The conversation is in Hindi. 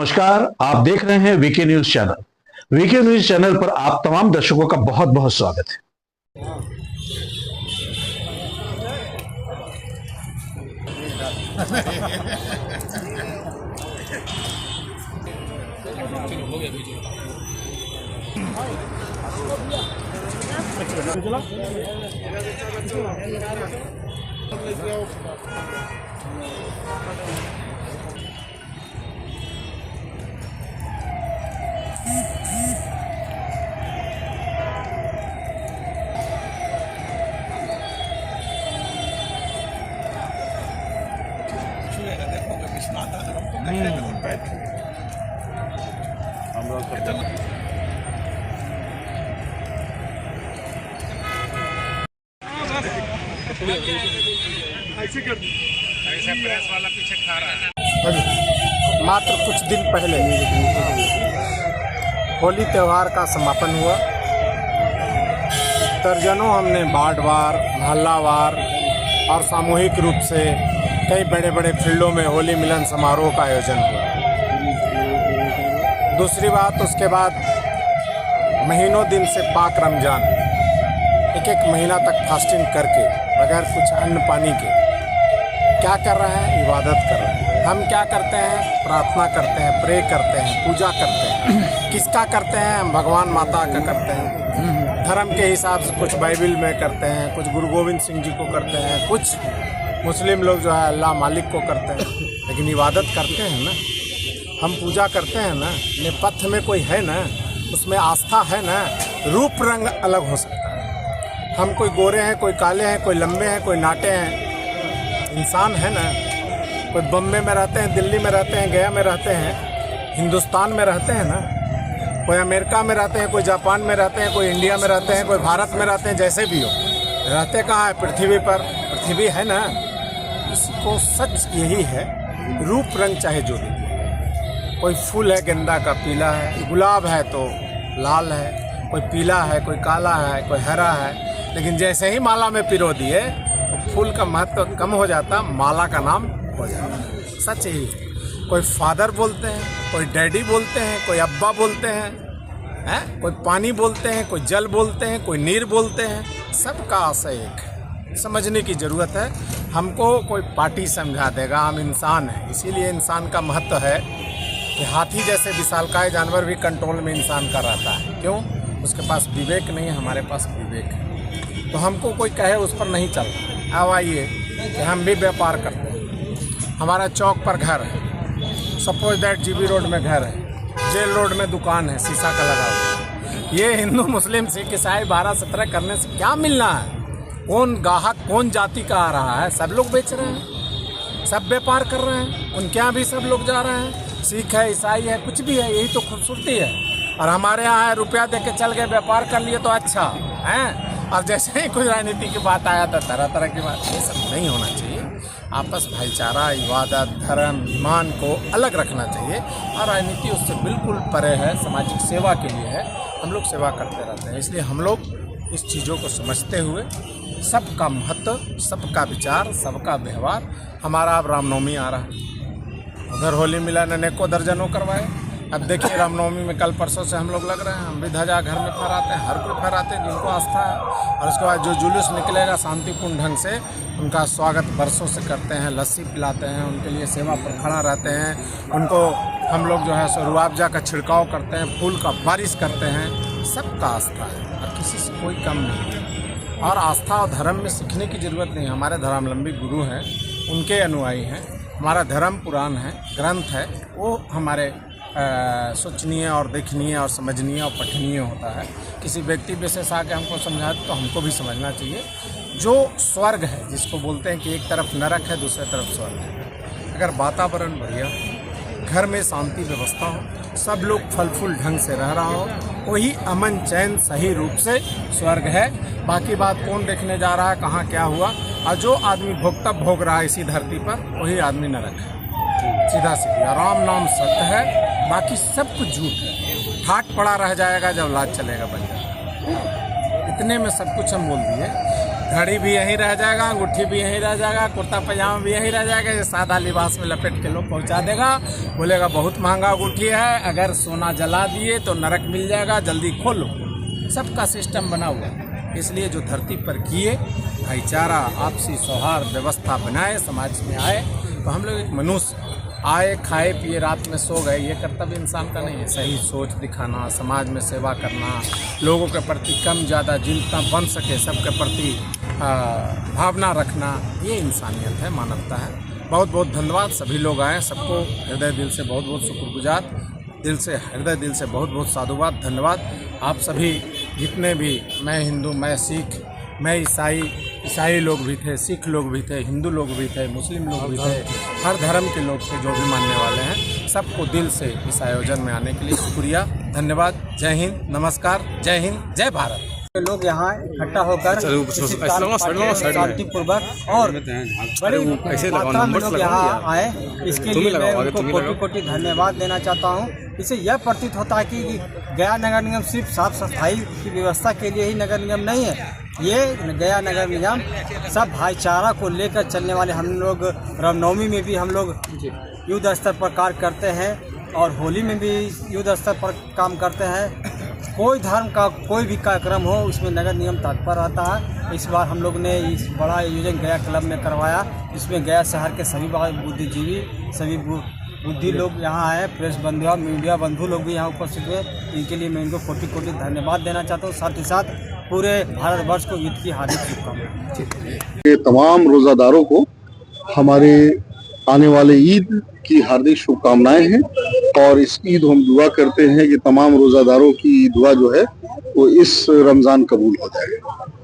नमस्कार, आप देख रहे हैं VK news channel. VK news channel पर आप तमाम दर्शकों का बहुत बहुत स्वागत है। प्रेस वाला पीछे खा रहा है। मात्र कुछ दिन पहले होली त्यौहार का समापन हुआ। दर्जनों हमने वार्डवार, मोहल्लावार और सामूहिक रूप से कई बड़े बड़े फील्डों में होली मिलन समारोह का आयोजन हुआ। दूसरी बात, उसके बाद महीनों दिन से पाक रमजान, एक महीना तक फास्टिंग करके बगैर कुछ अन्न पानी के क्या कर रहे हैं? इबादत कर रहे हैं। हम क्या करते हैं? प्रार्थना करते हैं, प्रे करते हैं, पूजा करते हैं। किसका करते हैं? हम भगवान माता का करते हैं। धर्म के हिसाब से कुछ बाइबिल में करते हैं, कुछ गुरु गोविंद सिंह जी को करते हैं, कुछ मुस्लिम लोग जो है अल्लाह मालिक को करते हैं। लेकिन इबादत करते हैं ना, हम पूजा करते हैं ना, नेपथ्य में कोई है ना, उसमें आस्था है ना। रूप रंग अलग हो सकता है। हम कोई गोरे हैं, कोई काले हैं, कोई लंबे हैं, कोई नाटे हैं, इंसान है ना। कोई बम्बे में रहते हैं, दिल्ली में रहते हैं, गया में रहते हैं, हिंदुस्तान में रहते हैं ना। कोई अमेरिका में रहते हैं, कोई जापान में रहते हैं, कोई इंडिया में रहते हैं, कोई भारत में रहते हैं। जैसे भी हो, रहते कहाँ है? पृथ्वी पर। पृथ्वी है ना। इसको सच यही है, रूप रंग चाहे जो भी। कोई फूल है गेंदा का, पीला है। गुलाब है तो लाल है। कोई पीला है, कोई काला है, कोई हरा है। लेकिन जैसे ही माला में पिरो दिए, फूल का महत्व कम हो जाता, माला का नाम हो जाता। सच ही है। कोई फादर बोलते हैं, कोई डैडी बोलते हैं, कोई अब्बा बोलते हैं, कोई पानी बोलते हैं, कोई जल बोलते हैं, कोई नीर बोलते हैं। सबका आशय एक है। समझने की ज़रूरत है। हमको कोई पार्टी समझा देगा, हम इंसान हैं। इसीलिए इंसान का महत्व है कि हाथी जैसे विशालकाय जानवर भी कंट्रोल में इंसान का रहता है। क्यों? उसके पास विवेक नहीं है, हमारे पास विवेक है। तो हमको कोई कहे उस पर नहीं चलना। अब आइए कि हम भी व्यापार करते हैं। हमारा चौक पर घर है, सपोज दैट जीबी रोड में घर है, जेल रोड में दुकान है, शीशा का लगा हुआ। ये हिंदू मुस्लिम सिख ईसाई 12-17 करने से क्या मिलना है? कौन गाहक, कौन जाति का आ रहा है? सब लोग बेच रहे हैं, सब व्यापार कर रहे हैं। उनके यहाँ भी सब लोग जा रहे हैं। सिख है, ईसाई है, कुछ भी है। यही तो खूबसूरती है। और हमारे यहाँ है, रुपया दे के चल गए, व्यापार कर लिए तो अच्छा है। और जैसे ही कुछ राजनीति की बात आया तो तरह तरह की बात। ये सब नहीं होना चाहिए। आपस भाईचारा, इबादत, धर्म, ईमान को अलग रखना चाहिए। और राजनीति उससे बिल्कुल परे है, सामाजिक सेवा के लिए है। हम लोग सेवा करते रहते हैं। इसलिए हम लोग इस चीज़ों को समझते हुए सबका महत्व, सबका विचार, सबका व्यवहार। हमारा अब रामनवमी आ रहा है, उधर होली मिलन अनेकों दर्जनों करवाए। अब देखिए रामनवमी में कल परसों से हम लोग लग रहे हैं। हम भी ध्वजा घर में फहराते हैं, हर कोई फहराते हैं जिनको आस्था है। और उसके बाद जो जुलूस निकलेगा शांतिपूर्ण ढंग से, उनका स्वागत बरसों से करते हैं, लस्सी पिलाते हैं, उनके लिए सेवा पर खड़ा रहते हैं। उनको हम लोग जो है सो रुआवजा का छिड़काव करते हैं, फूल का बारिश करते हैं। सबका आस्था है और किसी से कोई कम नहीं है। और आस्था और धर्म में सीखने की ज़रूरत नहीं। हमारे धर्मावलंबी गुरु हैं, उनके अनुयायी हैं। हमारा धर्म पुराण है, ग्रंथ है, वो हमारे सोचनीय और देखनीय और समझनीय और पठनीय होता है। किसी व्यक्ति विशेष आके हमको समझाए तो हमको भी समझना चाहिए। जो स्वर्ग है, जिसको बोलते हैं कि एक तरफ नरक है, दूसरे तरफ स्वर्ग है। अगर वातावरण बढ़िया, घर में शांति व्यवस्था हो, सब लोग फल फूल ढंग से रह रहा हो, वही अमन चैन सही रूप से स्वर्ग है। बाकी बात कौन देखने जा रहा है, कहाँ क्या हुआ। और जो आदमी भोगता भोग रहा है इसी धरती पर, वही आदमी नरक है। सीधा सीधा राम नाम सत्य है, बाकी सब कुछ झूठ है। ठाट पड़ा रह जाएगा जब लाज चलेगा बन जाएगा। इतने में सब कुछ हम बोल दिए। घड़ी भी यहीं रह जाएगा, अंगूठी भी यहीं रह जाएगा, कुर्ता पजामा भी यहीं रह जाएगा। ये सादा लिबास में लपेट के लोग पहुंचा देगा, बोलेगा बहुत महंगा अंगूठी है, अगर सोना जला दिए तो नरक मिल जाएगा, जल्दी खोलो। सबका सिस्टम बना हुआ है। इसलिए जो धरती पर किए भाईचारा, आपसी सौहार्द व्यवस्था बनाए, समाज में आए, तो हम लोग एक मनुष्य आए, खाए पिए, रात में सो गए, ये कर्तव्य इंसान का नहीं है। सही सोच दिखाना, समाज में सेवा करना, लोगों के प्रति कम ज़्यादा जितना बन सके सबके प्रति भावना रखना, ये इंसानियत है, मानवता है। बहुत बहुत धन्यवाद। सभी लोग आए, सबको हृदय दिल से बहुत बहुत शुक्रगुजार, हृदय दिल से बहुत बहुत साधुवाद, धन्यवाद। आप सभी जितने भी, मैं हिंदू, मैं सिख, मैं ईसाई लोग भी थे, सिख लोग भी थे, हिंदू लोग भी थे, मुस्लिम लोग भी थे, हर धर्म के लोग थे जो भी मानने वाले हैं, सबको दिल से इस आयोजन में आने के लिए शुक्रिया, धन्यवाद। जय हिंद, नमस्कार, जय हिंद, जय भारत। लोग यहाँ इकट्ठा होकर शांतिपूर्वक और बड़ी मात्रा में लोग यहाँ आए, इसके लिए मैं उनको कोटि कोटि धन्यवाद देना चाहता हूँ। इससे यह प्रतीत होता है कि गया नगर निगम सिर्फ साफ सफाई की व्यवस्था के लिए ही नगर निगम नहीं है। ये गया नगर निगम सब भाईचारा को लेकर चलने वाले। हम लोग रामनवमी में भी हम लोग युद्ध स्तर पर कार्य करते हैं और होली में भी युद्ध स्तर पर काम करते हैं। कोई धर्म का कोई भी कार्यक्रम हो उसमें नगर निगम तत्पर रहता है। इस बार हम लोग ने इस बड़ा आयोजन गया क्लब में करवाया, इसमें गया शहर के सभी बुद्धिजीवी, सभी बुद्धि लोग यहाँ आए, प्रेस बंधु, मीडिया बंधु लोग भी यहाँ उपस्थित हुए। इनके लिए मैं इनको कोटि कोटि धन्यवाद देना चाहता हूँ। साथ ही साथ पूरे भारतवर्ष को ईद की हार्दिक शुभकामनाएं। तमाम रोज़ादारों को हमारे आने वाले ईद की हार्दिक शुभकामनाएं हैं और इस ईद हम दुआ करते हैं कि तमाम रोज़ादारों की दुआ जो है वो इस रमज़ान कबूल हो जाए।